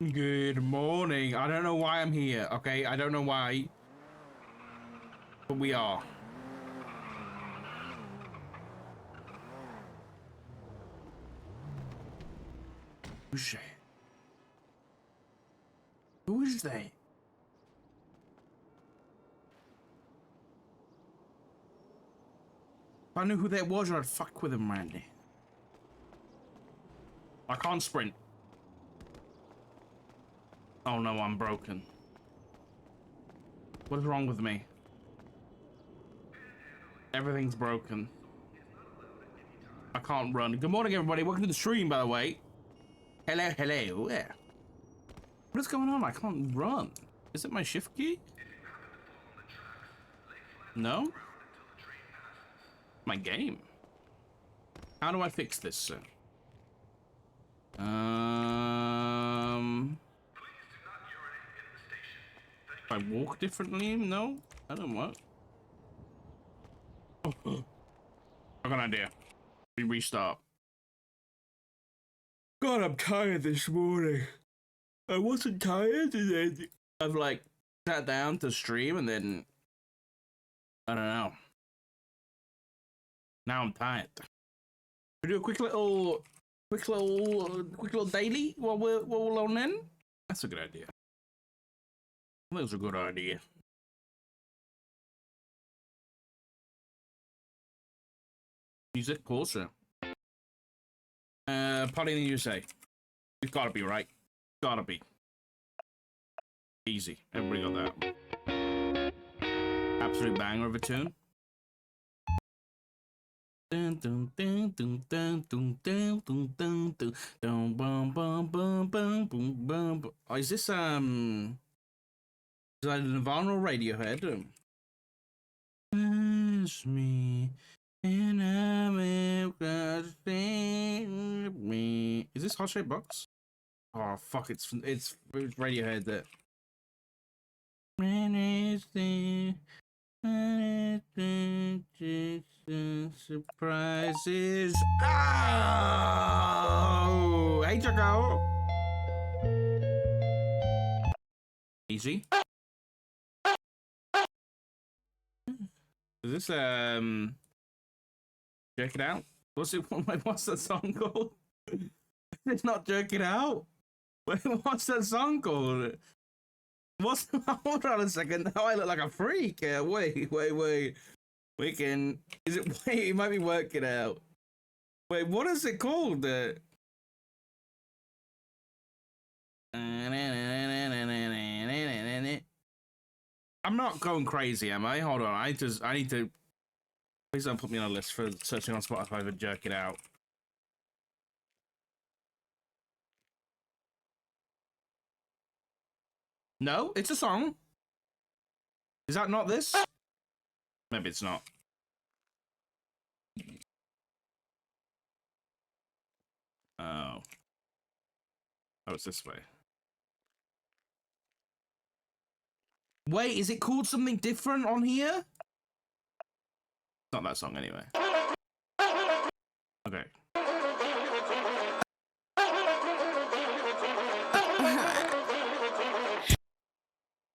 Good morning. I don't know why I'm here, okay? I don't know why. But we are. Who's she? Who is they? If I knew who that was, I'd fuck with him, Randy. I can't sprint. Oh no, I'm broken. What is wrong with me? Everything's broken. I can't run. Good morning, everybody. Welcome to the stream, by the way. Hello, hello. Yeah. What is going on? I can't run. Is it my shift key? No? My game. How do I fix this, sir? I walk differently? No? I don't know. Oh. I got an idea. We restart. God, I'm tired this morning. I wasn't tired, and then I've like sat down to stream, and then I don't know. Now I'm tired. We do a quick little daily while we're on in. That's a good idea. That's a good idea. Music, pause. Party in the USA. It's gotta be right. Gotta be. Easy. Everybody got that. Absolute banger of a tune. Dun dun dun dun dun dun dun dun dun dun dun bum bum bum bum bum bum. Oh, is this is that Nirvana or Radiohead? It's me and I'm me. Is this Hot Shape Box? Oh fuck! It's Radiohead that. Surprises. Oh, hey, Jaco. Easy. Is this jerk it out? What's it? What's that song called? It's not jerk it out. Wait, what's that song called? What's? Hold on a second. Now I look like a freak. Wait. We can. Is it? Wait, it might be working out. Wait, what is it called? I'm not going crazy, am I? Hold on. I need to. Please don't put me on a list for searching on Spotify for jerk it out. No, it's a song. Is that not this? Maybe it's not. Oh. Oh, it's this way. Wait, is it called something different on here? It's not that song anyway. Okay.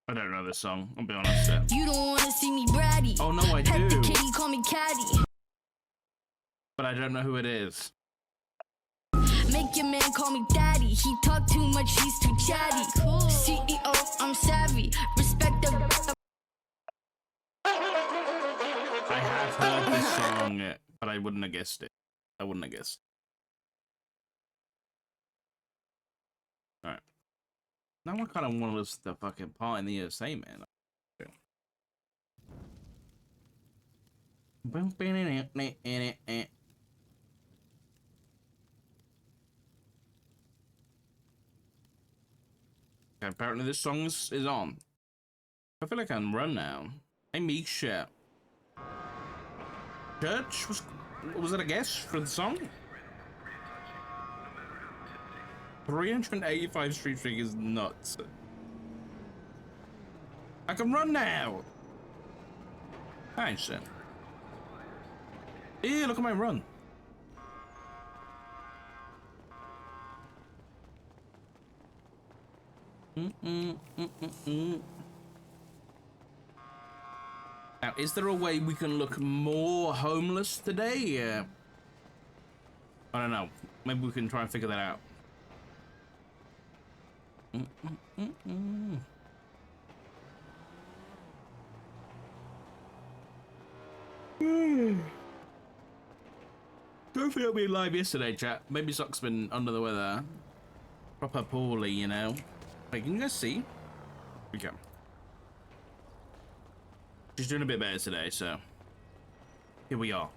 I don't know this song, I'll be honest. You don't want to see me bratty. Oh no, I Pet do. the kitty, call me caddy. But I don't know who it is. Make your man call me daddy. He talk too much, he's too chatty. Cool. CEO, I'm savvy. Respect the. I have heard this song, but I wouldn't have guessed it. I wouldn't have guessed. Alright. Now I kind of want to listen to the fucking part in the USA, man. Okay, apparently this song is on. I feel like I can run now. Hey, Meek shit. Church? Was it a guess for the song? 385 street streak is nuts. I can run now. Thanks, then. Yeah, look at my run. Now, is there a way we can look more homeless today? I don't know. Maybe we can try and figure that out. Don't feel me live yesterday, chat. Maybe Sock's been under the weather. Proper poorly, you know. Wait, can you guys see? We go. She's doing a bit better today, so here we are.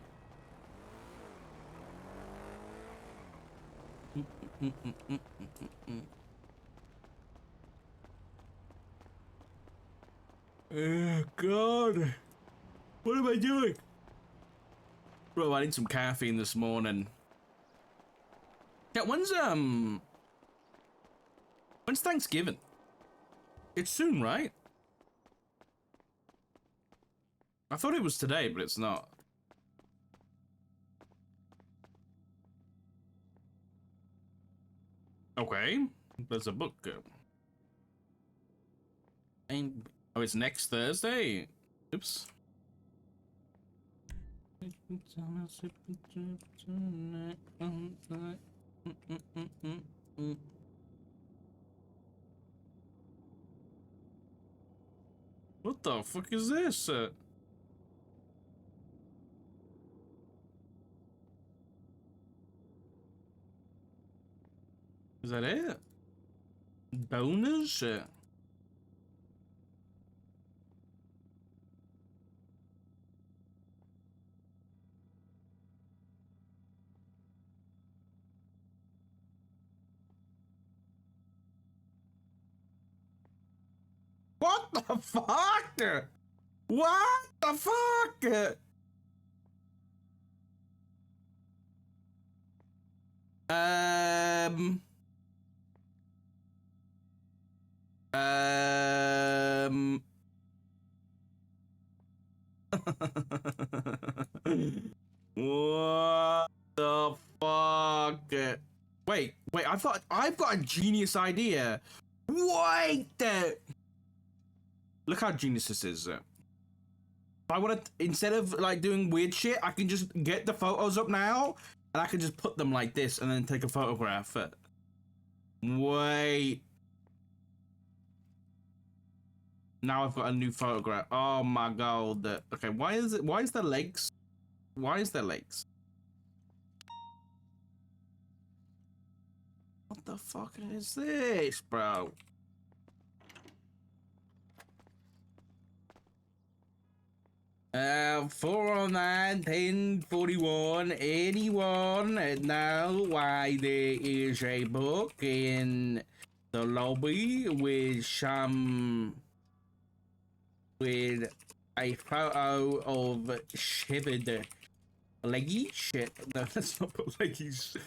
Oh God, what am I doing? Bro, I need some caffeine this morning. Yeah, when's Thanksgiving? It's soon, right? I thought it was today, but it's not. Okay, there's a book. Oh, it's next Thursday. Oops. What the fuck is this? Is that it? Bonus? What the fuck? What the fuck? What the fuck? Wait, I've got a genius idea. Wait! Look how genius this is. If I want to, instead of like doing weird shit, I can just get the photos up now, and I can just put them like this, and then take a photograph. Wait. Now I've got a new photograph. Oh my God. Okay, why is the legs? Why is there legs? What the fuck is this, bro? Uh, 409 1041 81. Now, why there is a book in the lobby with a photo of shivered leggies. Shit, no, that's not leggies.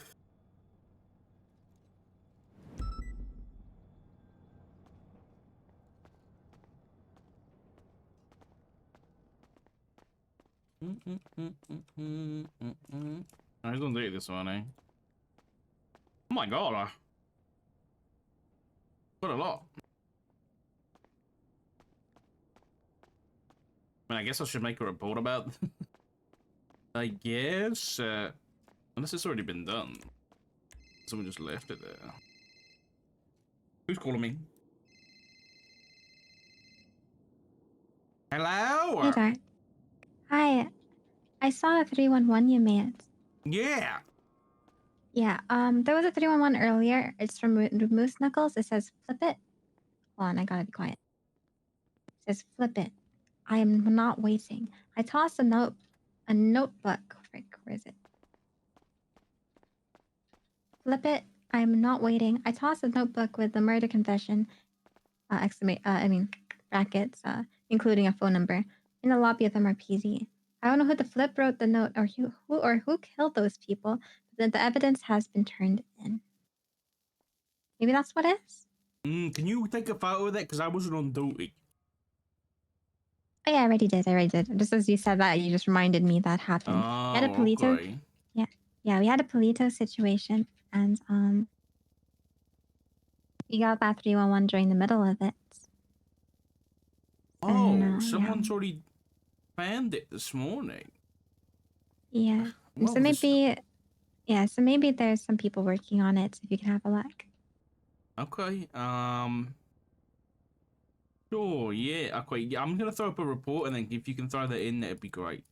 I don't do this one, eh? Oh my God, got a lot. I mean, I guess I should make a report about. I guess, unless it's already been done. Someone just left it there. Who's calling me? Hello? Hey there. Hi. I saw a 311 you made. Yeah. Yeah, there was a 311 earlier. It's from Moose Knuckles. It says, flip it. Hold on, I gotta be quiet. It says, flip it. I am not waiting. I tossed a notebook. Frick, where is it? Flip it. I am not waiting. I tossed a notebook with the murder confession, brackets, including a phone number, in the lobby of MRPZ. I don't know who the flip wrote the note or who killed those people, but the evidence has been turned in. Maybe that's what it is? Can you take a photo of that? Because I wasn't on duty. Oh yeah, I already did. Just as you said that, you just reminded me that happened. We had a Polito. Okay. Yeah, we had a Polito situation, and You got that 311 during the middle of it. Oh, Yeah. someone's already found it this morning. Yeah. Well, So maybe, yeah, so maybe there's some people working on it, so if you can have a look. Okay. Sure. Yeah. Okay. Yeah, I'm gonna throw up a report, and then if you can throw that in, that'd be great.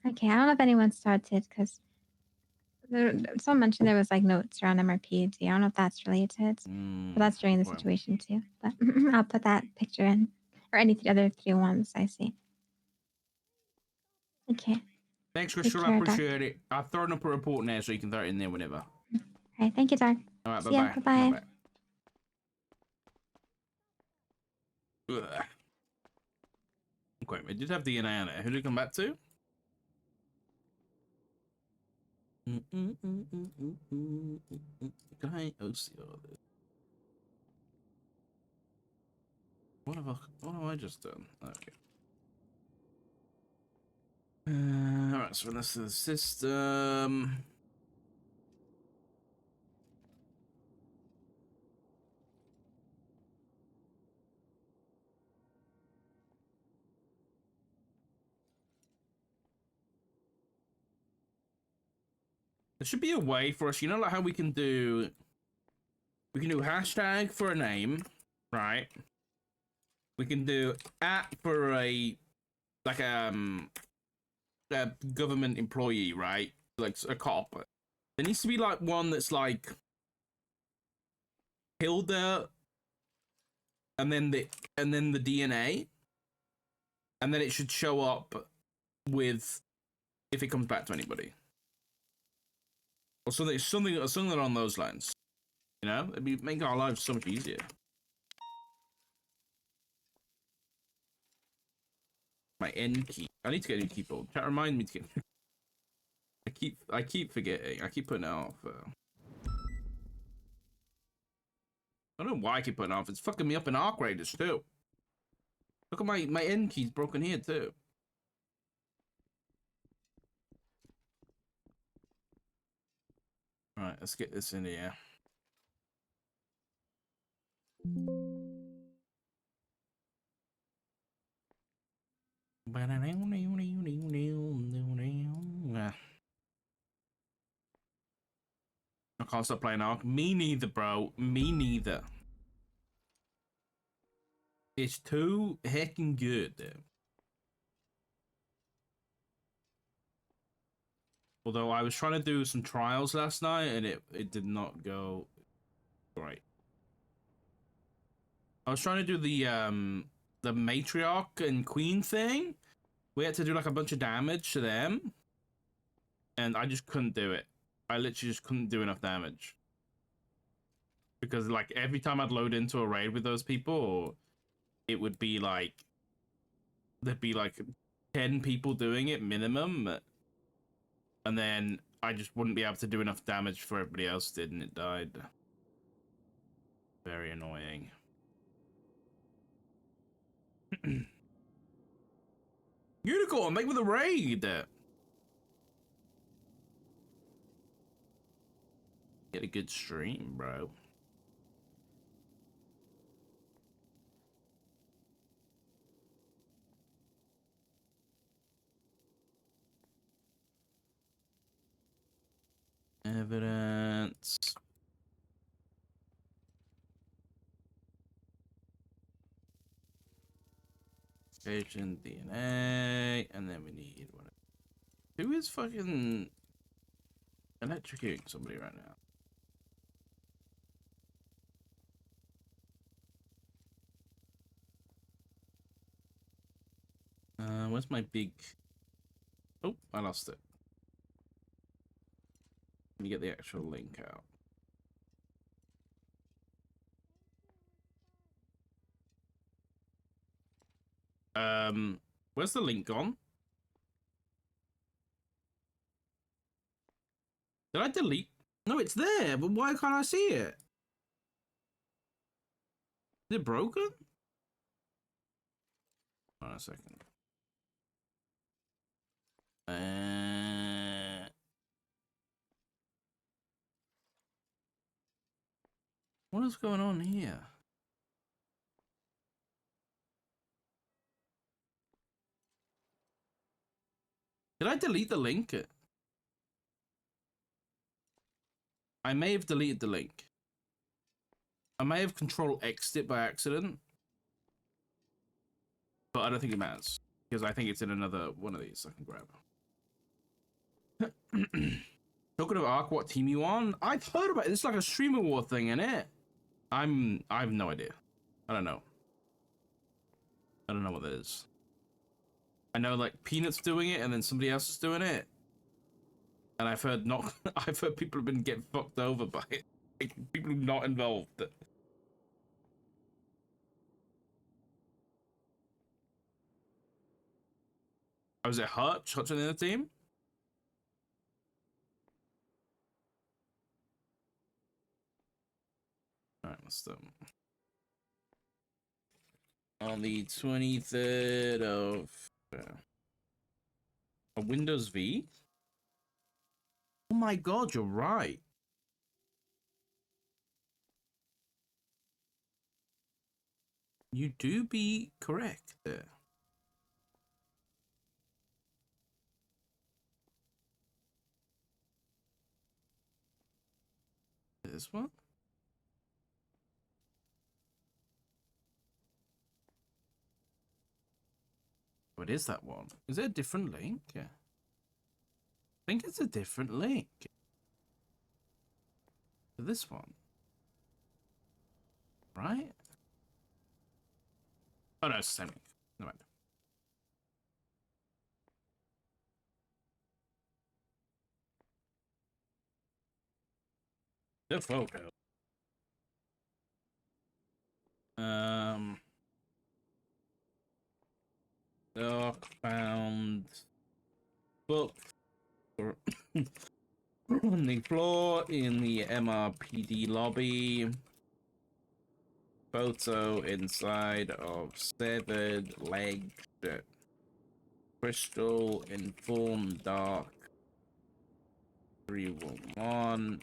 Okay, I don't know if anyone started, because someone mentioned there was like notes around MRPD. I don't know if that's related, but that's during the Okay. situation too. But I'll put that picture in, or any other 301s I see. Okay. Thanks, Take Crystal. I care, Doc. appreciate it. I've thrown up a report now, so you can throw it in there whenever. All right, thank you, Doc. All right. See ya. Bye-bye. Bye-bye. Bye-bye. Ugh. Okay, we did have DNA on it. Who did it come back to? Can I OC all this? What have I just done? Okay. Alright, so this is the system. There should be a way for us, you know, like how we can do hashtag for a name, right? We can do at for a a government employee, right? Like a cop. There needs to be like one that's like Hilda and then the DNA, and then it should show up with if it comes back to anybody. Or something along those lines. You know? It'd be make our lives so much easier. My N key. I need to get a new keyboard. Chat, remind me to get. I keep forgetting. I keep putting it off. I don't know why I keep putting it off. It's fucking me up in arc raiders too. Look at my N key's broken here too. All right, let's get this in here. I can't stop playing Ark. Me neither, bro. Me neither. It's too heckin' good, though. Although I was trying to do some trials last night and it did not go right. I was trying to do the matriarch and queen thing. We had to do like a bunch of damage to them, and I just couldn't do it. I literally just couldn't do enough damage. Because like every time I'd load into a raid with those people, it would be like there'd be like 10 people doing it minimum, and then I just wouldn't be able to do enough damage for everybody else did, and it died. Very annoying. Unicorn, make with a raid. Get a good stream, bro. Evidence. Patient DNA, and then we need one. Who is fucking electrocuting somebody right now? Where's my big? Oh, I lost it. Let me get the actual link out. Where's the link gone? Did I delete? No, it's there, but why can't I see it? Is it broken? Hold on a second. What is going on here? Did I delete the link? I may have deleted the link. I may have control X'd it by accident. But I don't think it matters. Because I think it's in another one of these I can grab. Talking of Ark, what team you on? I've heard about it. It's like a streamer war thing, isn't it? I have no idea. I don't know. I don't know what that is. I know like Peanut's doing it and then somebody else is doing it. And I've heard I've heard people have been getting fucked over by it. Like, people not involved. Oh, was it Hutch? Hutch on the other team? Alright, what's that? On the 23rd of a Windows V? Oh my god, you're right. You do be correct there. This one? What is that one? Is it a different link? Yeah. I think it's a different link. For this one. Right? Oh no, it's the same link. No matter. The photo. Doc found book on the floor in the MRPD lobby. Photo inside of severed leg. Crystal informed Dark 311.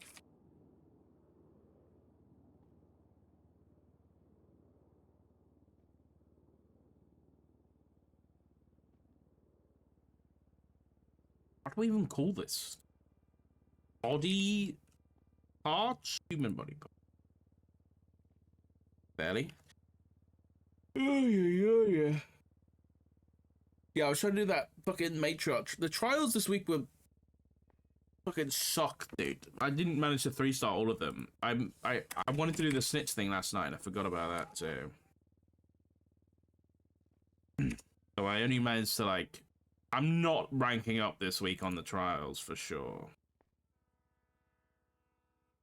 What do we even call this? Body parts? Human body parts. Barely. Oh, yeah. Yeah, I was trying to do that fucking matriarch. The trials this week were fucking suck, dude. I didn't manage to 3-star all of them. I wanted to do the snitch thing last night and I forgot about that too. So I only managed to like... I'm not ranking up this week on the trials for sure.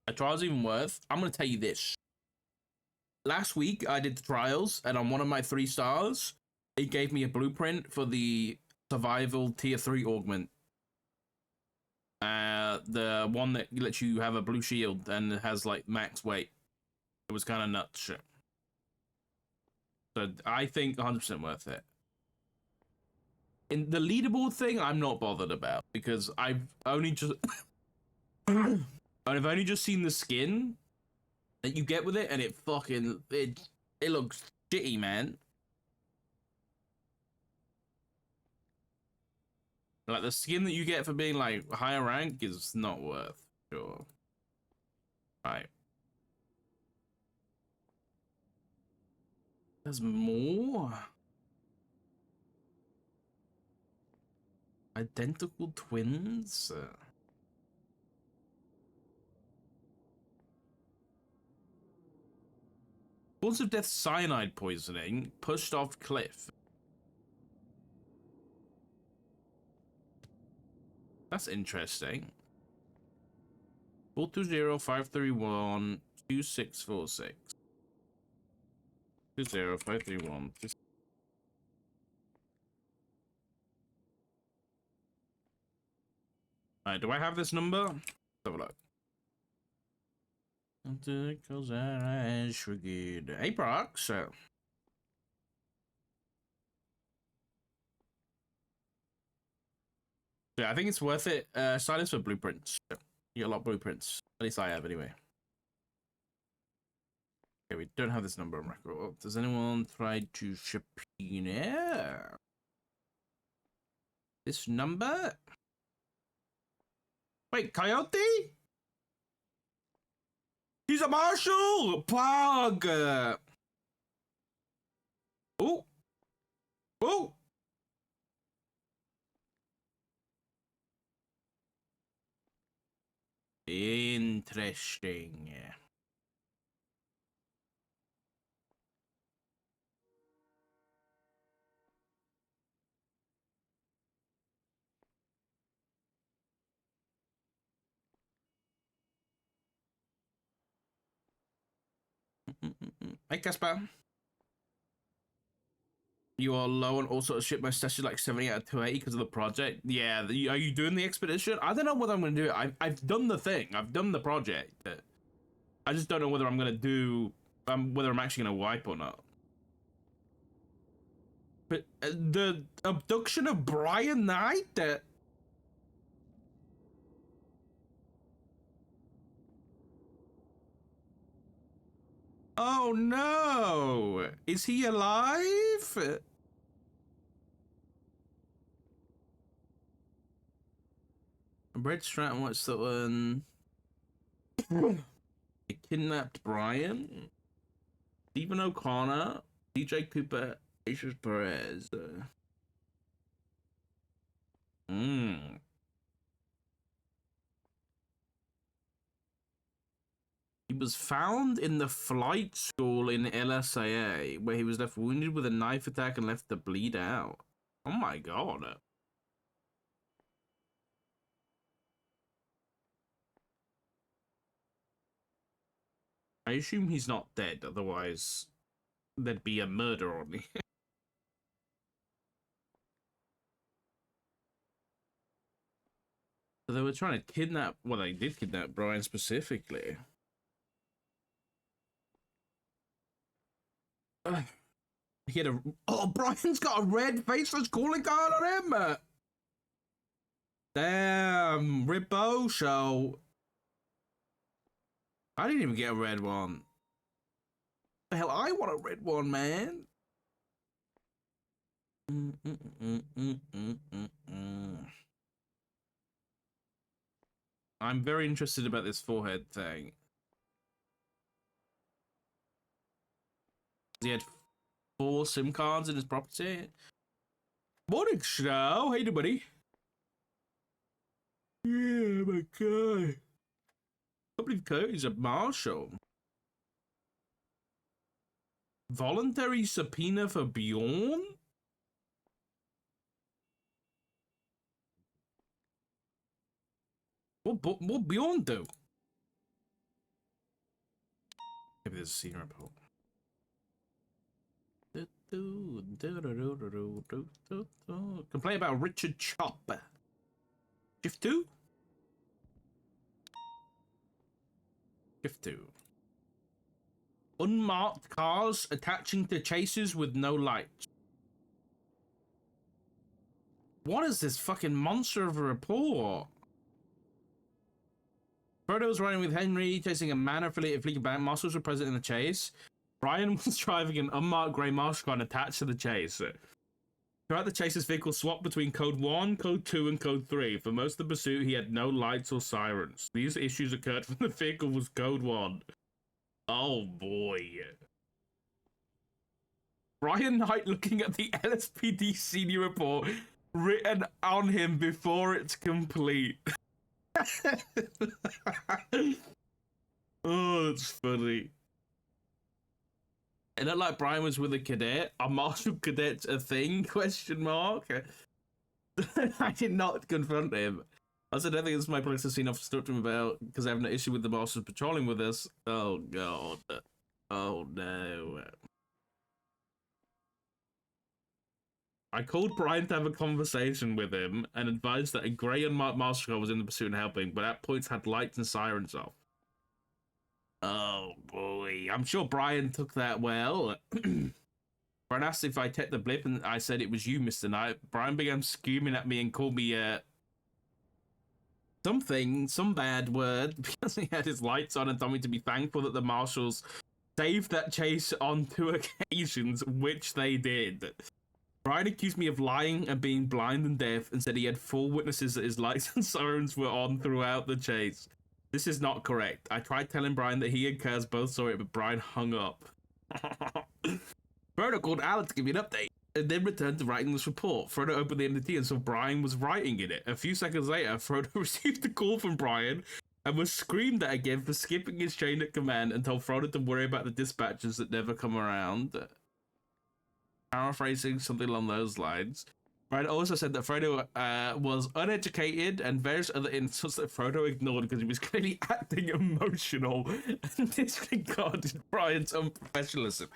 Are trials even worth? I'm gonna tell you this. Last week I did the trials and on one of my 3 stars, it gave me a blueprint for the survival tier 3 augment. The one that lets you have a blue shield and it has like max weight. It was kind of nuts shit. So I think 100% worth it. In the leaderboard thing, I'm not bothered about because I've only just I've only just seen the skin that you get with it, and it looks shitty, man. Like the skin that you get for being like higher rank is not worth sure. Right. There's more. Identical twins. Cause of death: cyanide poisoning. Pushed off cliff. That's interesting. 420-531-2646. 20-531. Alright, do I have this number? Let's have a look. Hey, Prox. Yeah, I think it's worth it. Silence for blueprints. You get a lot of blueprints. At least I have, anyway. Okay, we don't have this number on record. Does anyone try to subpoena this number? Wait, Coyote? He's a marshal! Plug! Oh! Oh! Interesting. Hey, Casper. You are low and also ship my stats like 70 out of 280 because of the project. Yeah, are you doing the expedition? I don't know whether I'm going to do it. I've done the thing. I've done the project. I just don't know whether I'm going to do... whether I'm actually going to wipe or not. But the abduction of Brian Knight? Oh no! Is he alive? Red Stratton, what's that one? They kidnapped Brian. Stephen O'Connor, DJ Cooper, Jesus Perez. He was found in the flight school in LSAA, where he was left wounded with a knife attack and left to bleed out. Oh my god. I assume he's not dead, otherwise there'd be a murder on me. So they were trying to kidnap, well, they did kidnap Brian specifically. He had a, oh, Brian's got a red faceless calling card on him. Damn, Rippo show. I didn't even get a red one. The hell, I want a red one, man. I'm very interested about this forehead thing. He had 4 SIM cards in his property. Morning, Snow. How you doing, buddy? Yeah, my god. I believe Cody's a marshal. Voluntary subpoena for Bjorn? What Bjorn do? Maybe there's a scene report. Complain about Richard Chop. Shift 2? Shift 2. Unmarked cars attaching to chasers with no lights. What is this fucking monster of a report? Frodo was riding with Henry, chasing a man-affiliated fleet of bank. Marshals were present in the chase. Brian was driving an unmarked grey marshal car attached to the chase. Throughout the chase, his vehicle swapped between Code 1, Code 2, and Code 3. For most of the pursuit, he had no lights or sirens. These issues occurred when the vehicle was Code 1. Oh boy. Brian Knight looking at the LSPD senior report written on him before it's complete. Oh, that's funny. It looked like Brian was with a cadet. Are marshal cadets a thing? Question mark. I did not confront him. I said, I don't think it's my place to see enough to talk to him about because I have no issue with the marshals patrolling with us. Oh god. Oh no. I called Brian to have a conversation with him and advised that a grey unmarked marshal car was in the pursuit and helping, but at points had lights and sirens off. Oh boy, I'm sure Brian took that well. Brian asked if I checked the blip and I said it was you, Mr. Knight. Brian began screaming at me and called me some bad word because he had his lights on and told me to be thankful that the marshals saved that chase on 2 occasions, which they did. Brian accused me of lying and being blind and deaf and said he had 4 witnesses that his lights and sirens were on throughout the chase. This is not correct. I tried telling Brian that he and Kaz both saw it, but Brian hung up. Frodo called Alan to give me an update and then returned to writing this report. Frodo opened the MDT and saw Brian was writing in it. A few seconds later, Frodo received a call from Brian and was screamed at again for skipping his chain of command and told Frodo to worry about the dispatches that never come around. Paraphrasing something along those lines. Brian also said that Frodo was uneducated and various other insults that Frodo ignored because he was clearly acting emotional and disregarded Brian's unprofessionalism.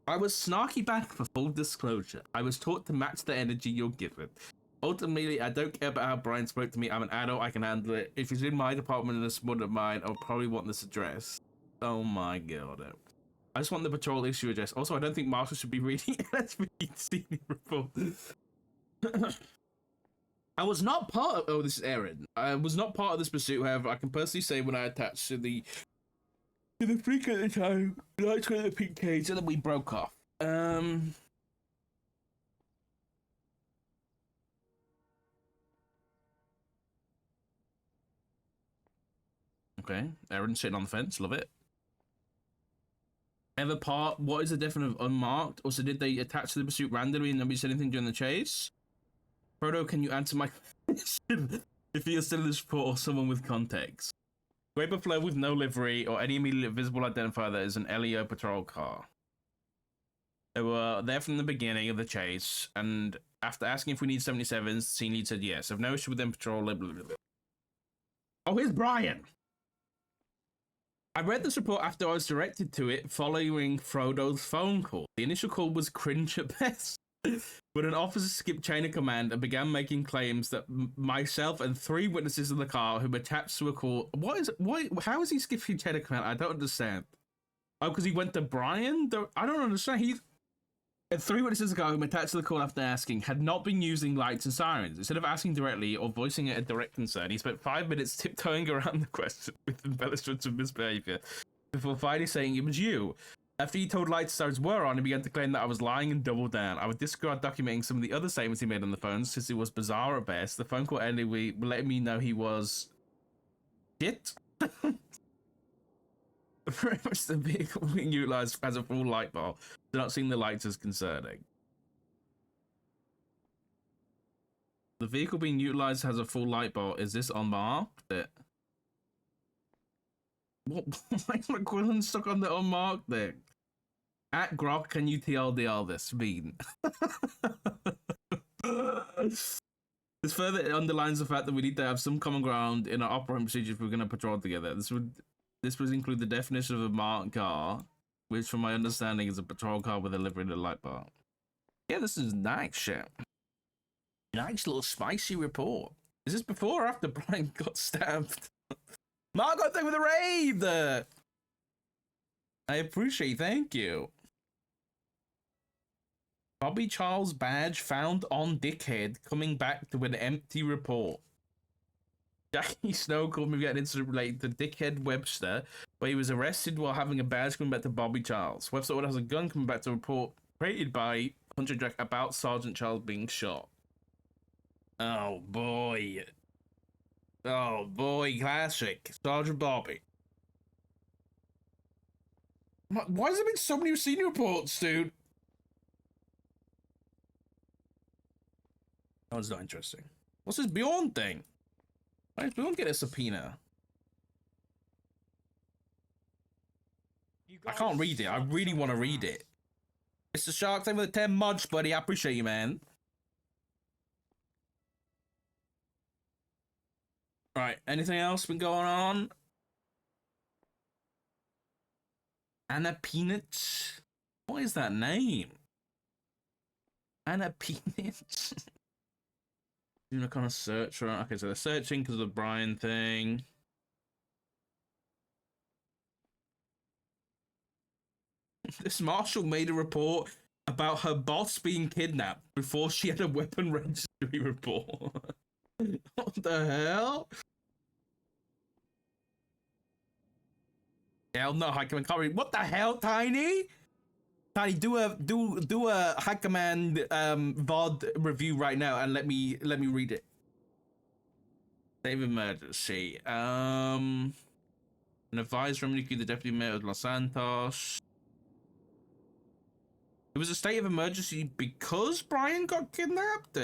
I was snarky back for full disclosure. I was taught to match the energy you're given. Ultimately, I don't care about how Brian spoke to me. I'm an adult. I can handle it. If he's in my department and it's one of mine, I'll probably want this address. Oh my god. I just want the patrol issue address. Also, I don't think Marshall should be reading LSPD senior report. I was not part of... Oh, this is Aaron. I was not part of this pursuit, however, I can personally say when I attached to the freak at the time, lights were the pink cage, and then we broke off. Okay, Aaron sitting on the fence, love it. Ever part, what is the definition of unmarked? Also, did they attach to the pursuit randomly and nobody said anything during the chase? Frodo, can you answer my question? If you're still in this report or someone with context. Grey Buffalo with no livery or any immediately visible identifier that is an LEO patrol car. They were there from the beginning of the chase, and after asking if we need 77s, scene lead said yes. I've no issue with them patrol. Blah, blah, blah. Oh, here's Brian! I read this report after I was directed to it following Frodo's phone call. The initial call was cringe at best. When an officer skipped chain of command and began making claims that myself and 3 witnesses in the car who were attached to a call... How is he skipping chain of command? I don't understand. Oh, because he went to Brian? I don't understand. He... 3 witnesses ago who were attached to the call after asking had not been using lights and sirens. Instead of asking directly or voicing a direct concern, he spent 5 minutes tiptoeing around the question with embellishments of misbehavior before finally saying it was you. After he told lights and sirens were on, he began to claim that I was lying and doubled down. I would disregard documenting some of the other statements he made on the phone since it was bizarre at best. The phone call ended with letting me know he was... shit? Very much the vehicle being utilized as a full light bulb. Do not seeing the lights as concerning. The vehicle being utilized has a full light bulb. Is this unmarked? What? Why is McQuillan stuck on the unmarked thing? At Grok, can you TLDR this? Mean. This further underlines the fact that we need to have some common ground in our operating procedure if we're going to patrol together. This would include the definition of a marked car, which from my understanding is a patrol car with a livery and a light bar. Yeah, this is nice shit. Nice little spicy report. Is this before or after Brian got stabbed? Margot, thing with a raid! I appreciate, thank you. Bobby Charles badge found on Dickhead, coming back to an empty report. Jackie Snow called me about an incident related to Dickhead Webster, where he was arrested while having a badge coming back to Bobby Charles. Webster has a gun coming back to a report created by Hunter Jack about Sergeant Charles being shot. Oh boy. Oh boy, classic. Sergeant Bobby. Why has there been so many senior reports, dude? That one's not interesting. What's this Bjorn thing? Why does Bjorn get a subpoena? I can't read it. I really want to read it. Mr. Shark, thank you for the 10 mods, buddy. I appreciate you, man. Right, anything else been going on? Anna Peanuts? What is that name? Anna Peanuts? Doing a kind of search, right? Okay, so they're searching because of the Brian thing. This marshal made a report about her boss being kidnapped before she had a weapon registry report. What the hell? Hell no, Hikerman can't read. What the hell, Tiny? Tiny, do a Hikerman VOD review right now and let me read it. State of emergency. An advised from the deputy mayor of Los Santos. It was a state of emergency because Brian got kidnapped.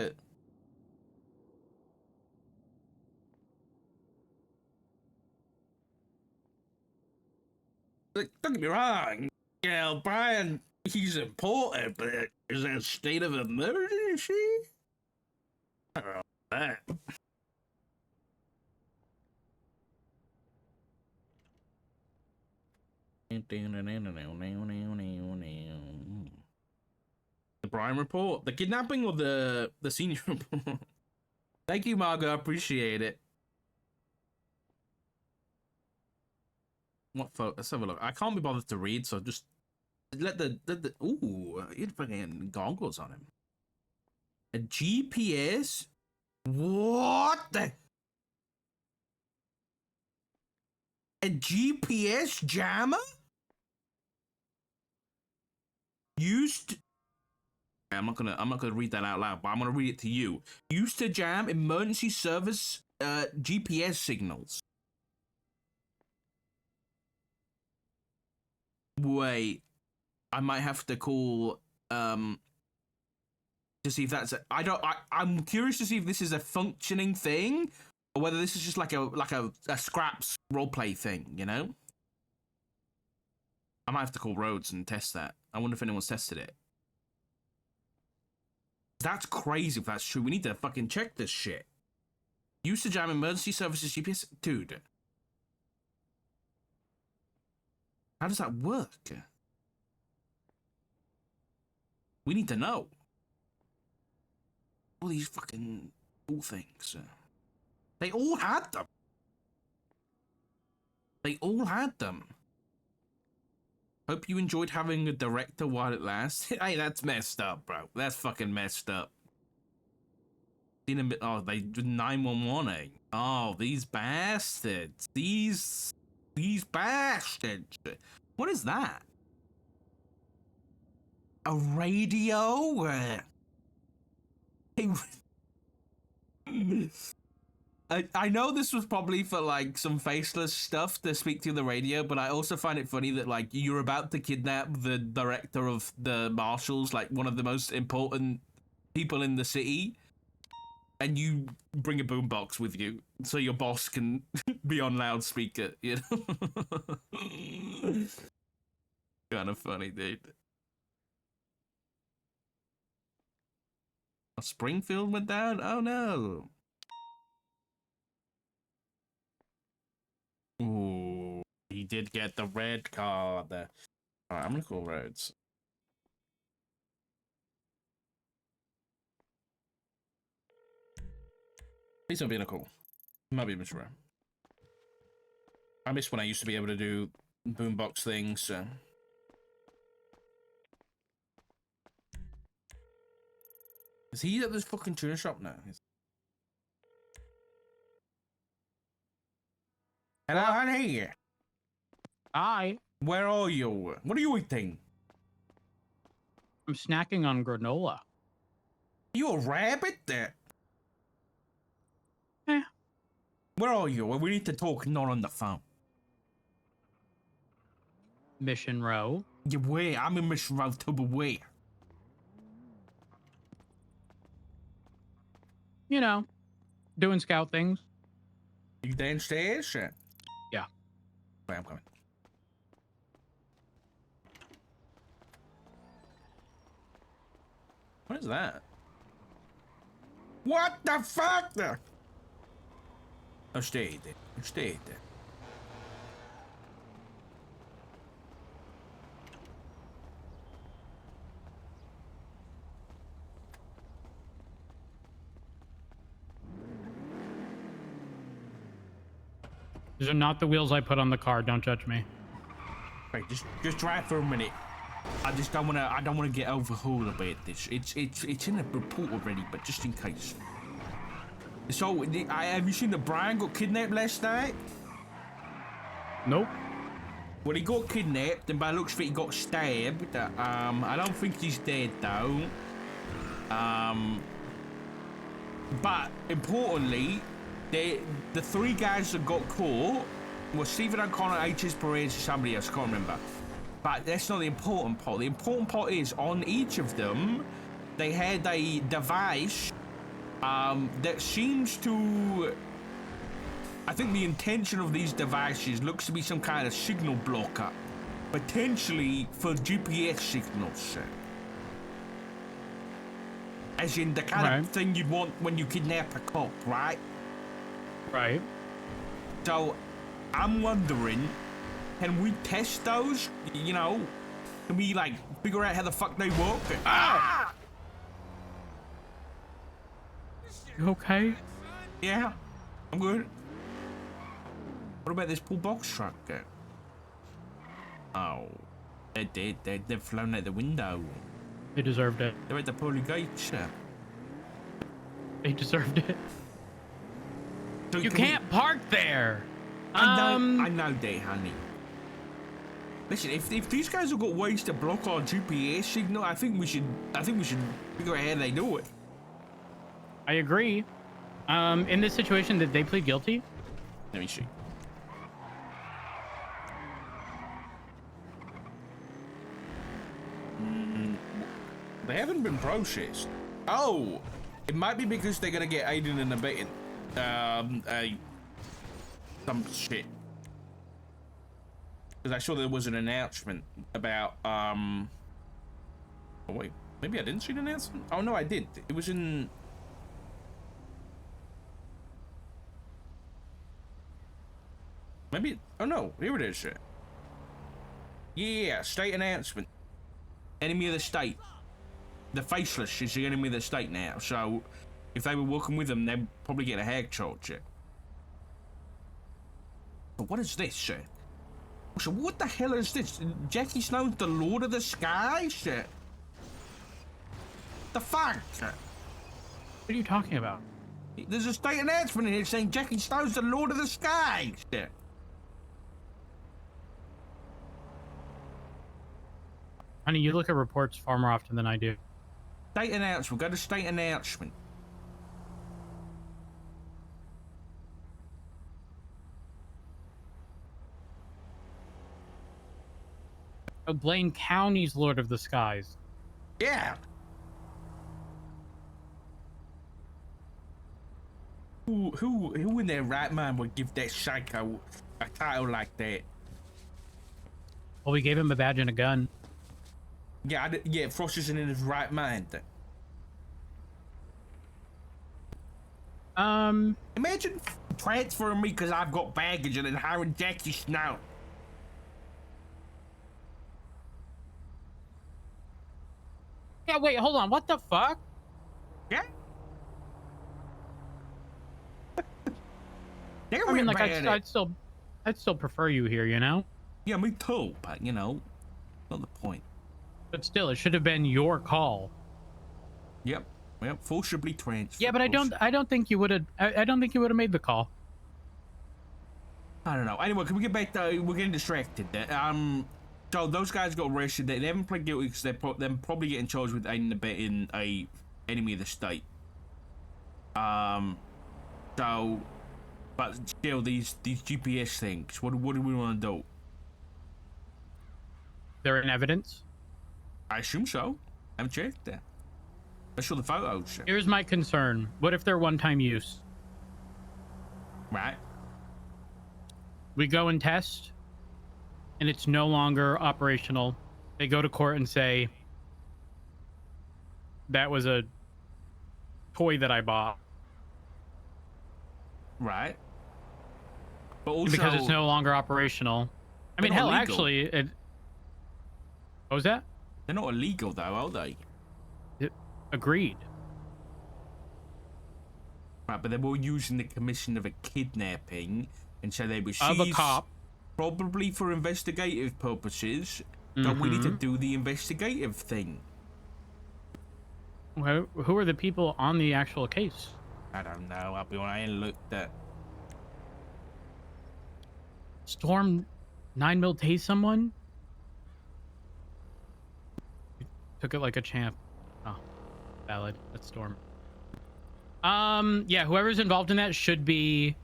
Like, don't get me wrong. Yeah, Brian, he's important, but is there a state of emergency? I don't know that. The Brian report, the kidnapping, or the senior report? Thank you, Margo. I appreciate it. What photo? Let's have a look. I can't be bothered to read, so just let the ooh, he had fucking goggles on him. A GPS? What the? A GPS jammer? Used. I'm not gonna read that out loud, but I'm gonna read it to you. Used to jam emergency service GPS signals. Wait, I might have to call to see if that's I'm curious to see if this is a functioning thing or whether this is just like a scraps roleplay thing, you know? I might have to call Rhodes and test that. I wonder if anyone's tested it. That's crazy if that's true. We need to fucking check this shit. Used to jam emergency services GPS. Dude. How does that work? We need to know. All these fucking cool things. They all had them. They all had them. Hope you enjoyed having a director while it lasts. Hey, that's messed up, bro. That's fucking messed up. Seen a bit. Oh, they did 911. Oh, these bastards. These bastards. What is that? A radio? Hey, I know this was probably for like some faceless stuff to speak to the radio, but I also find it funny that like you're about to kidnap the director of the marshals, like one of the most important people in the city, and you bring a boombox with you so your boss can be on loudspeaker, you know? Kind of funny, dude. Springfield went down? Oh no. Ooh, he did get the red card. Alright, I'm gonna call Rhodes. Please don't be in a call. Might be Mr. Ram. I miss when I used to be able to do boombox things. Is he at this fucking tuna shop now? Hello, honey. Hi. Where are you? What are you eating? I'm snacking on granola. You a rabbit there? Eh. Where are you? We need to talk, not on the phone. Mission Row. Yeah, where? I'm in Mission Row too, but where? You know, doing scout things. You downstairs? Yeah. Wait, I'm coming. What is that? What the fuck? Oh, stay there. Stay there. These are not the wheels I put on the car. Don't judge me. Wait, just drive for a minute. I just don't wanna. I don't wanna get overhauled about this. It's in a report already, but just in case. So, have you seen that Brian got kidnapped last night? Nope. Well, he got kidnapped, and by the looks of it, he got stabbed. I don't think he's dead, though. But importantly, the three guys that got caught were Stephen O'Connor, H.S. Perez, and somebody else. I can't remember. But that's not the important part. The important part is on each of them, they had a device that seems to. I think the intention of these devices looks to be some kind of signal blocker, potentially for GPS signals. As in the kind of thing you'd want when you kidnap a cop, right? Right. So, I'm wondering, can we test those? You know, can we like figure out how the fuck they work? Ah! You okay? Yeah, I'm good. What about this pool box truck? Oh, they're dead. They've flown out the window. They deserved it. They're at the pearly gates. They deserved it. So You can't park there. I know that, honey. Listen, if these guys have got ways to block our GPS signal, I think we should figure out how they do it. I agree. In this situation, did they plead guilty? Let me see. They haven't been processed. Oh, it might be because they're gonna get aiding and abetting. Some shit. Because I saw there was an announcement about Oh wait, maybe I didn't see an announcement. Oh no, I did. It was in. Maybe. Oh no, here it is. Yeah, state announcement. Enemy of the state. The Faceless is the enemy of the state now, so if they were working with them, they'd probably get a hag charge. But what is this? So what the hell is this? Jackie Snow's the Lord of the Skies? The fuck? What are you talking about? There's a state announcement in here saying Jackie Snow's the Lord of the Skies. Honey, you look at reports far more often than I do. State announcement. Go to state announcement. Oh, Blaine County's Lord of the Skies. Yeah. Who in their right mind would give that psycho a title like that? Well, we gave him a badge and a gun. Yeah, yeah, Frost isn't in his right mind. Imagine transferring me because I've got baggage and then hiring Jackie Snow. Yeah, wait, hold on. What the fuck? Yeah. I mean, like, I'd still prefer you here, you know? Yeah, me too, but, you know, not the point. But still, it should have been your call. Yep. Well, forcibly transferred. Yeah, but I don't think you would have. I don't think you would have made the call. I don't know. Anyway, can we get back to? We're getting distracted. So those guys got arrested. They haven't pled guilty because they're probably getting charged with aiding and abetting a enemy of the state. So, but still, these GPS things. What do we want to do? They're in evidence. I assume so. I haven't checked that. I saw the photos. Here's my concern. What if they're one-time use? Right. We go and test, and it's no longer operational. They go to court and say, that was a toy that I bought. Right. But also, because it's no longer operational. I mean, hell, illegal. Actually, it... What was that? They're not illegal, though, are they? Agreed. Right, but they were using the commission of a kidnapping, and so they were seized, Of a cop. probably for investigative purposes. So we need to do the investigative thing. Well, who are the people on the actual case? I don't know. I'll be honest, I ain't looked at. Storm 9mm tase someone? Took it like a champ. Oh, valid. That's Storm. Yeah, whoever's involved in that should be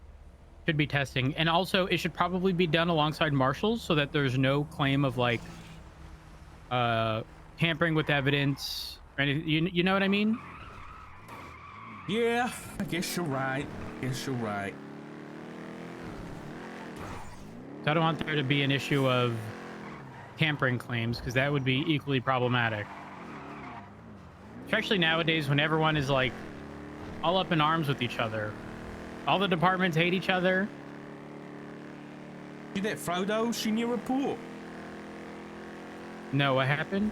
testing, and also it should probably be done alongside marshals so that there's no claim of like tampering with evidence or anything. You know what I mean? Yeah, I guess you're right. So I don't want there to be an issue of tampering claims, because that would be equally problematic. Especially nowadays when everyone is like all up in arms with each other. All the departments hate each other. See that Frodo senior report? No, what happened?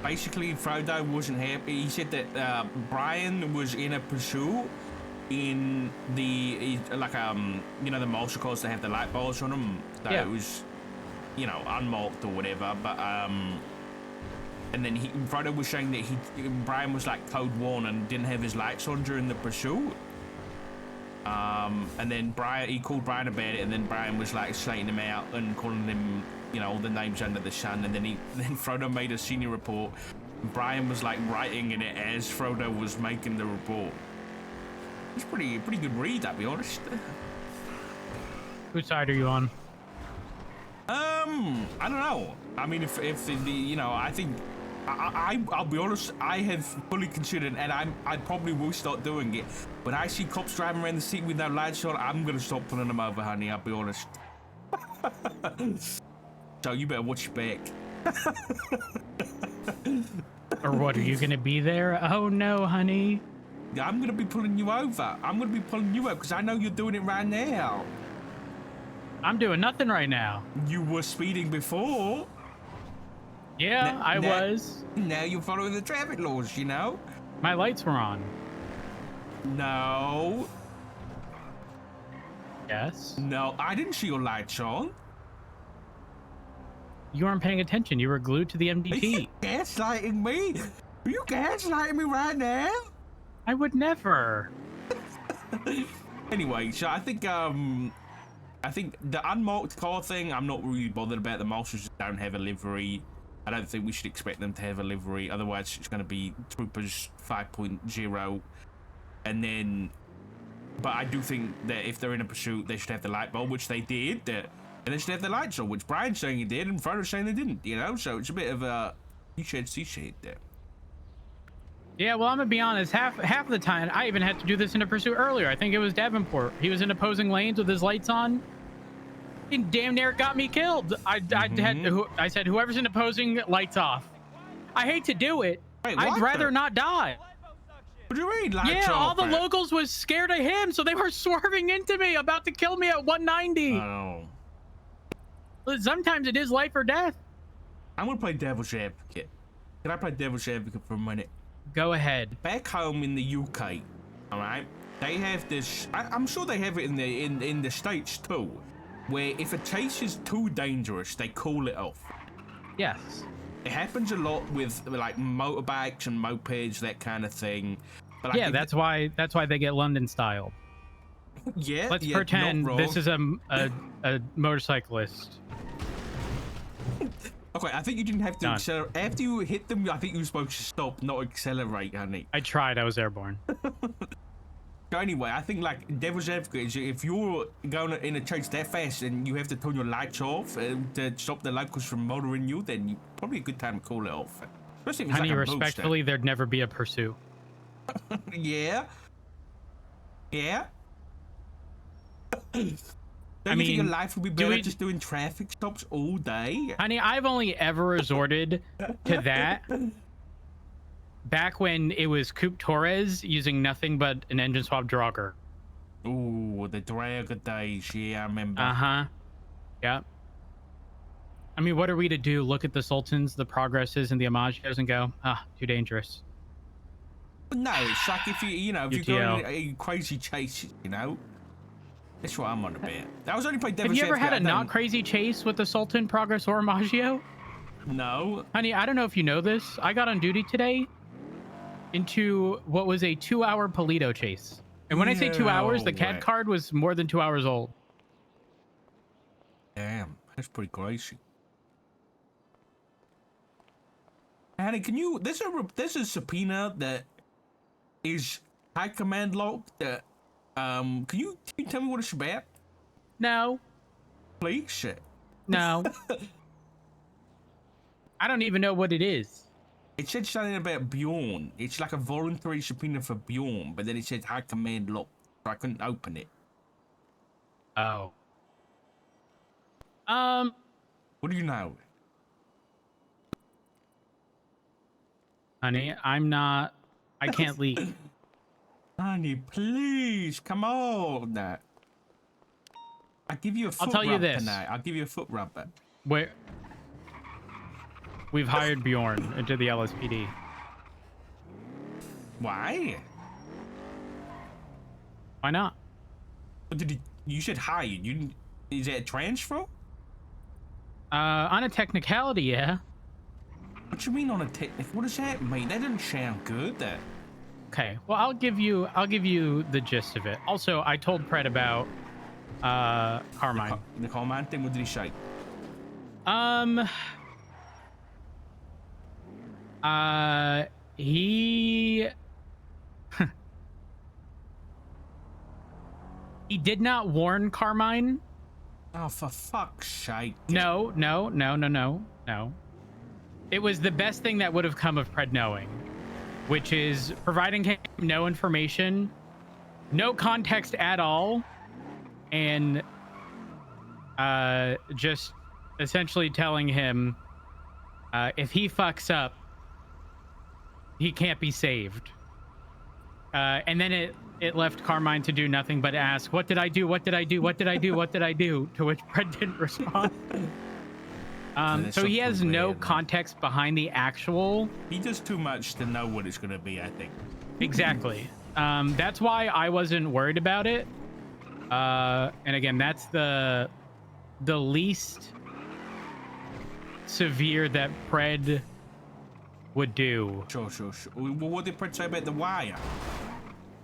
Basically, Frodo wasn't happy. He said that Brian was in a pursuit in the you know, the marshal cars that have the light bars on them. So yeah. It was, you know, unmarked or whatever. But and then Frodo was saying that Brian was like code 1 and didn't have his lights on during the pursuit. And then he called Brian about it, and then Brian was like slating him out and calling him, you know, all the names under the sun. And then Frodo made a senior report. Brian was like writing in it as Frodo was making the report. It's pretty good read, I'll be honest. Whose side are you on? I don't know. I mean, if the you know, I think I'll be honest, I have fully considered, and I probably will start doing it. When I see cops driving around the city with no lights on, I'm gonna stop pulling them over, honey. I'll be honest. So you better watch your back. Or what, are you gonna be there? Oh no, honey. I'm gonna be pulling you over. I'm gonna be pulling you over because I know you're doing it right now. I'm doing nothing right now. You were speeding before. Yeah, I was. Now you're following the traffic laws, you know? My lights were on. No. Yes. No, I didn't see your lights on. You weren't paying attention. You were glued to the MDT. Are you gaslighting me? Are you gaslighting me right now? I would never. Anyway, so I think the unmarked car thing, I'm not really bothered about. The marshals just don't have a livery. I don't think we should expect them to have a livery. Otherwise, it's going to be Troopers 5.0. And then, but I do think that if they're in a pursuit, they should have the light bulb, which they did. And they should have the lights on, which Brian's saying he did, and Frodo's saying they didn't, you know? So it's a bit of a C-shade there. Yeah, well, I'm gonna be honest. Half of the time, I even had to do this in a pursuit earlier. I think it was Davenport. He was in opposing lanes with his lights on. He damn near got me killed. I said, whoever's in opposing, lights off. I hate to do it. Wait, I'd rather not die. What do you mean, lights Yeah, off, all the man? locals was scared of him, so they were swerving into me, about to kill me at 190. Oh. Sometimes it is life or death. I'm gonna play devil's advocate. Can I play devil's advocate for a minute? Go ahead. Back home in the UK, all right, they have this. I'm sure they have it in the States too, where if a chase is too dangerous, they call it off. Yes. It happens a lot with like motorbikes and mopeds, that kind of thing. But yeah, that's why they get London styled. Yeah. Let's yeah, pretend not wrong. this is a motorcyclist. Okay, I think you didn't have to accelerate. After you hit them, I think you were supposed to stop, not accelerate, honey. I tried. I was airborne. So anyway, I think like devil's advocate is if you're going in a chase that fast and you have to turn your lights off to stop the locals from motoring you, then probably a good time to call it off. Especially if it's Honey, like a respectfully, there'd never be a pursuit. Yeah. Yeah. I Don't you think mean, your life would be better just doing traffic stops all day? Honey, I've only ever resorted to that back when it was Coupe Torres using nothing but an engine swap dragger. Ooh, the dragger days. Yeah, I remember. Uh-huh. Yeah. I mean, what are we to do? Look at the Sultans, the Progresses, and the Amagios and go, too dangerous. No, it's like if you go on a crazy chase, you know? That's what I'm on about. I was only playing Devil's Have you ever had a Advocate, not crazy chase with the Sultan, Progress, or Amagio? No. Honey, I don't know if you know this. I got on duty today into what was a 2-hour Polito chase. And when I say 2 hours, the CAD card was more than 2 hours old. Damn. That's pretty crazy. Annie, can you? There's a subpoena that is high command log. That can you tell me what it's about? No. Please. No. I don't even know what it is. It said something about Bjorn. It's like a voluntary subpoena for Bjorn, but then it said high command log, so I couldn't open it. Oh. What do you know? Honey, I can't leave. Honey, please, come on. I'll give you a foot I'll tell you rub this. tonight. I'll give you a foot rub. Where? We've hired Bjorn into the LSPD. Why? Why not? What did you said hired. Is that a transfer? On a technicality, yeah. What you mean on a technical? What does that mean? That doesn't sound good. Okay. Well, I'll give you the gist of it. Also, I told Pred about Carmine. The Carmine thing. What did he say? He he did not warn Carmine. Oh, for fuck's sake. No. It was the best thing that would have come of Pred knowing, which is providing him no information, no context at all, and just essentially telling him if he fucks up, he can't be saved. And then it left Carmine to do nothing but ask, what did I do? What did I do? What did I do? What did I do? To which Pred didn't respond. So he has no context behind the actual. He does too much to know what it's going to be, I think. Exactly. That's why I wasn't worried about it. And again, that's the least severe that Pred would do. Sure. Well, what did Pred say about the wire?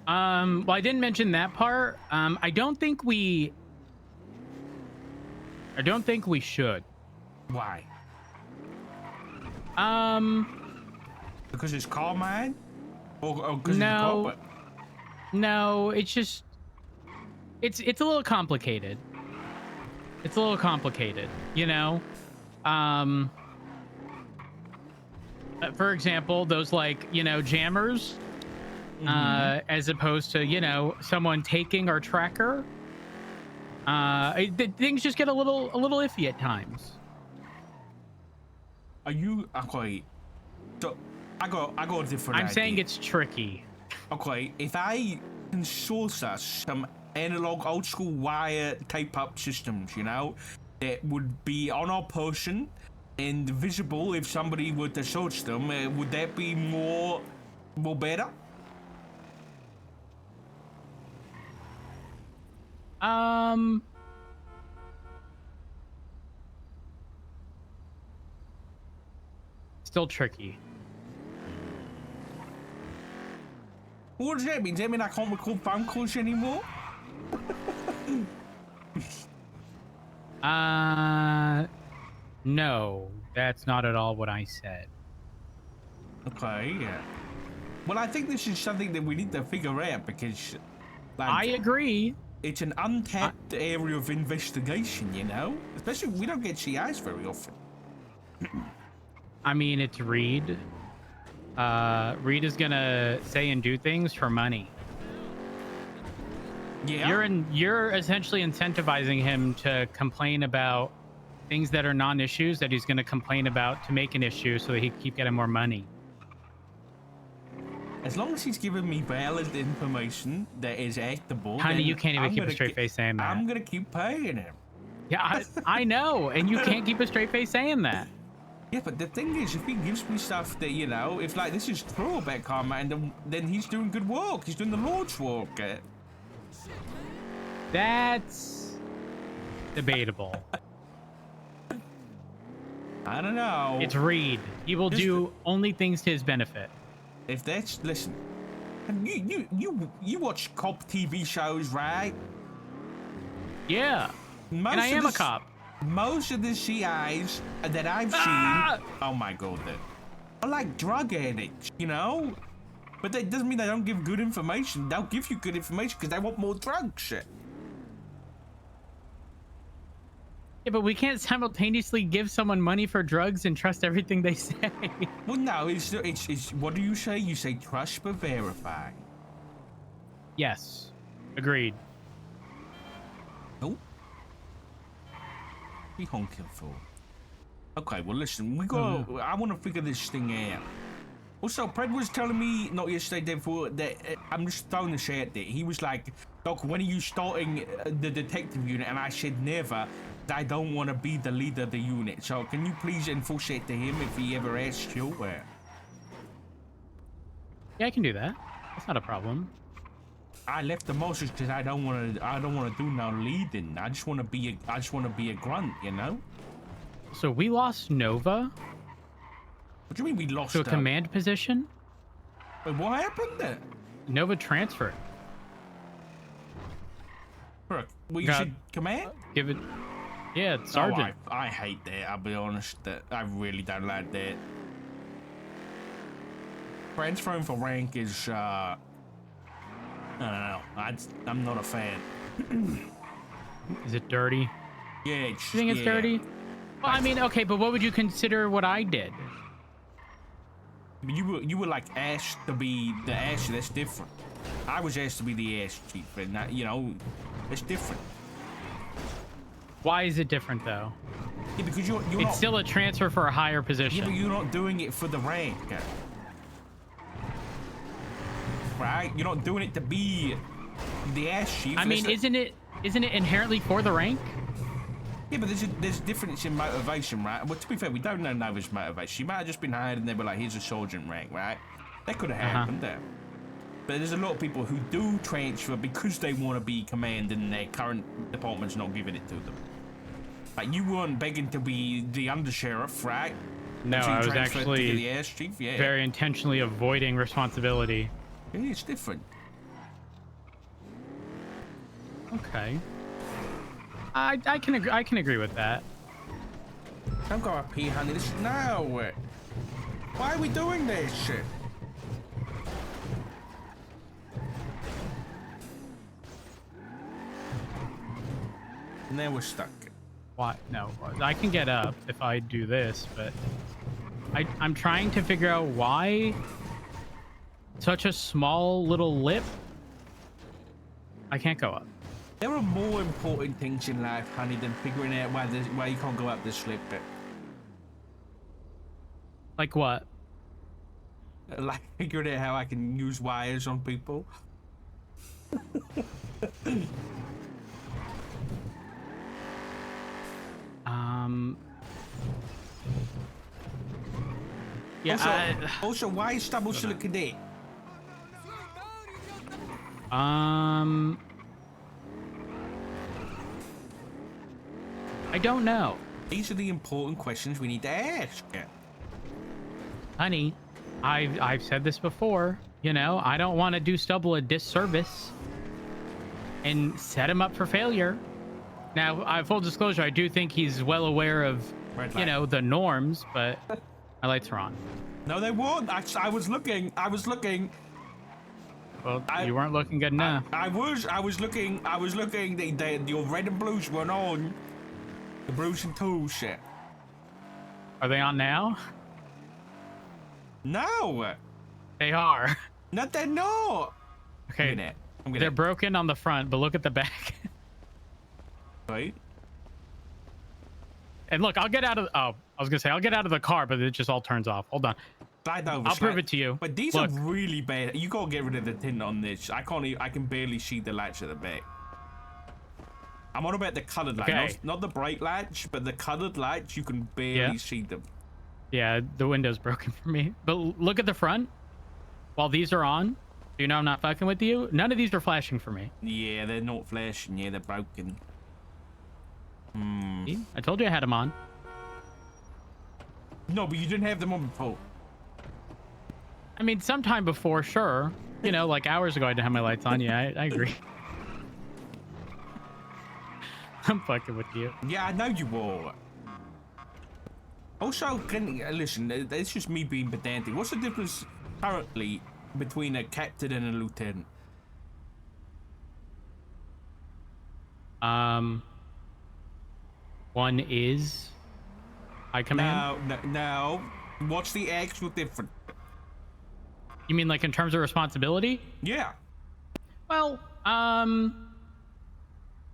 Well, I didn't mention that part. I don't think we should. Why? Because it's Carmine? Or because no. No, it's just it's a little complicated. It's a little complicated, you know? For example, those like, you know, jammers, as opposed to, you know, someone taking our tracker. Things just get a little iffy at times. Are you okay? So I got a different I'm idea. saying it's tricky. Okay, if I can source us some analog old school wire tape up systems, you know, that would be on our person and visible if somebody were to search them, would that be more better? Still tricky. What does that mean? Does that mean I can't record phone calls anymore? No, that's not at all what I said. Okay, yeah. Well, I think this is something that we need to figure out because, like, I agree. It's an untapped area of investigation, you know? Especially, we don't get CIs very often. I mean, it's Reed. Reed is gonna say and do things for money. Yeah. You're essentially incentivizing him to complain about things that are non-issues that he's gonna complain about to make an issue so that he can keep getting more money. As long as he's giving me valid information that is actable. Honey, you can't even keep a straight face saying that. I'm gonna keep paying him. Yeah, I know, and you can't keep a straight face saying that. Yeah, but the thing is, if he gives me stuff that, you know, if like this is true about Carmine, then he's doing good work. He's doing the Lord's work. That's debatable. I don't know. It's Reed. He will do only things to his benefit. If that's, listen, you watch cop TV shows, right? Yeah, and I am a cop. most of the CIs that I've seen, oh my god, are like drug addicts, you know? But that doesn't mean they don't give good information. They'll give you good information because they want more drugs. Yeah, but we can't simultaneously give someone money for drugs and trust everything they say. Well, no, it's what do you say? You say trust but verify. Yes, agreed. Nope. Be honking for. Okay, well listen, we got. I want to figure this thing out. Also, Pred was telling me not yesterday, before that I'm just throwing the shit at it. He was like, "Doc, when are you starting the detective unit?" And I said, "Never. I don't want to be the leader of the unit. So can you please enforce it to him if he ever asks you where?" Yeah, I can do that. That's not a problem. I left the message because I don't want to do no leading. I just want to be a grunt, you know. So we lost Nova. What do you mean we lost to a her? command position? Wait, what happened there? Nova transferred. Well, you said command? Give it. Yeah, it's Sergeant. Oh, I hate that. I'll be honest. That I really don't like that. Transferring for rank is I don't know. I'm not a fan. Is it dirty? Yeah, You think it's dirty? Well, I mean, okay, but what would you consider what I did? You were like asked to be the ash. That's different. I was asked to be the ash chief, and that, you know, it's different. Why is it different though? Yeah, because you're it's not, still a transfer for a higher position. Yeah, but you're not doing it for the rank, right? You're not doing it to be the ash chief. I mean, isn't it inherently for the rank? Yeah, but there's a difference in motivation, right? Well, to be fair, we don't know Nova's motivation. She might have just been hired and they were like, here's a sergeant rank, right? That could have happened there. But there's a lot of people who do transfer because they want to be command and their current department's not giving it to them. Like, you weren't begging to be the undersheriff, right? No, I was actually the air chief. Yeah. very intentionally avoiding responsibility. Yeah, it's different. Okay. I can agree with that. Don't go up here, honey. This is now. Why are we doing this shit? And then we're stuck. Why? No, I can get up if I do this, but I'm trying to figure out why such a small little lip. I can't go up. There are more important things in life, honey, than figuring out why you can't go up this slip bit. Like what? Like figuring out how I can use wires on people. Yeah. Also, why is Stubble still a cadet? I don't know. These are the important questions we need to ask. Honey, I've said this before. You know, I don't want to do Stubble a disservice and set him up for failure. Now, full disclosure, I do think he's well aware of, you know, the norms, but my lights are on. No, they weren't. I was looking. Well, you weren't looking good enough. I was looking. Your red and blues weren't on. The blues and tools shit. Are they on now? No. They are. No, they're not. Okay. They're broken on the front, but look at the back. Right. And look, I'll get out of. Oh, I was gonna say I'll get out of the car, but it just all turns off. Hold on. I'll prove it to you. But these are really bad. You gotta get rid of the tint on this. I can barely see the lights at the back. I'm on about the colored lights, not the bright lights, but the colored lights. You can barely see them. Yeah, the window's broken for me. But look at the front. While these are on, you know I'm not fucking with you. None of these are flashing for me. Yeah, they're not flashing. Yeah, they're broken. See? I told you I had them on. No, but you didn't have them on before. I mean, sometime before, sure. You know, like hours ago, I didn't have my lights on. Yeah, I agree. I'm fucking with you. Yeah, I know you will. Also, listen, it's just me being pedantic. What's the difference currently between a captain and a lieutenant? One is high command. No. What's the actual difference? You mean like in terms of responsibility? Yeah. Well,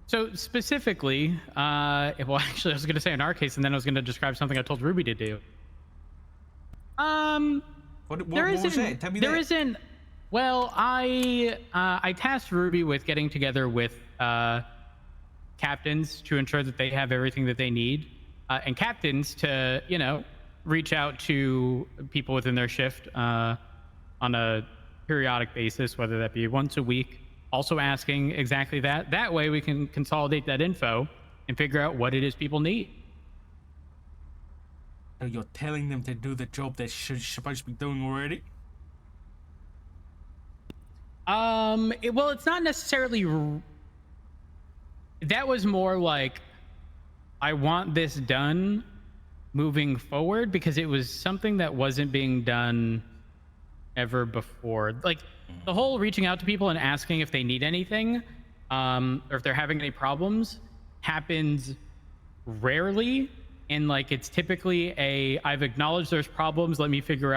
so specifically, well, actually, I was going to say in our case, and then I was going to describe something I told Ruby to do. What was that? Tell me there that. isn't. Well, I tasked Ruby with getting together with captains to ensure that they have everything that they need, and captains to, you know, reach out to people within their shift on a periodic basis, whether that be once a week. Also asking exactly that. That way we can consolidate that info and figure out what it is people need. So you're telling them to do the job they're supposed to be doing already? Well, it's not necessarily. That was more like, I want this done moving forward, because it was something that wasn't being done ever before. Like, the whole reaching out to people and asking if they need anything, or if they're having any problems, happens rarely. And like, it's typically I've acknowledged there's problems, let me figure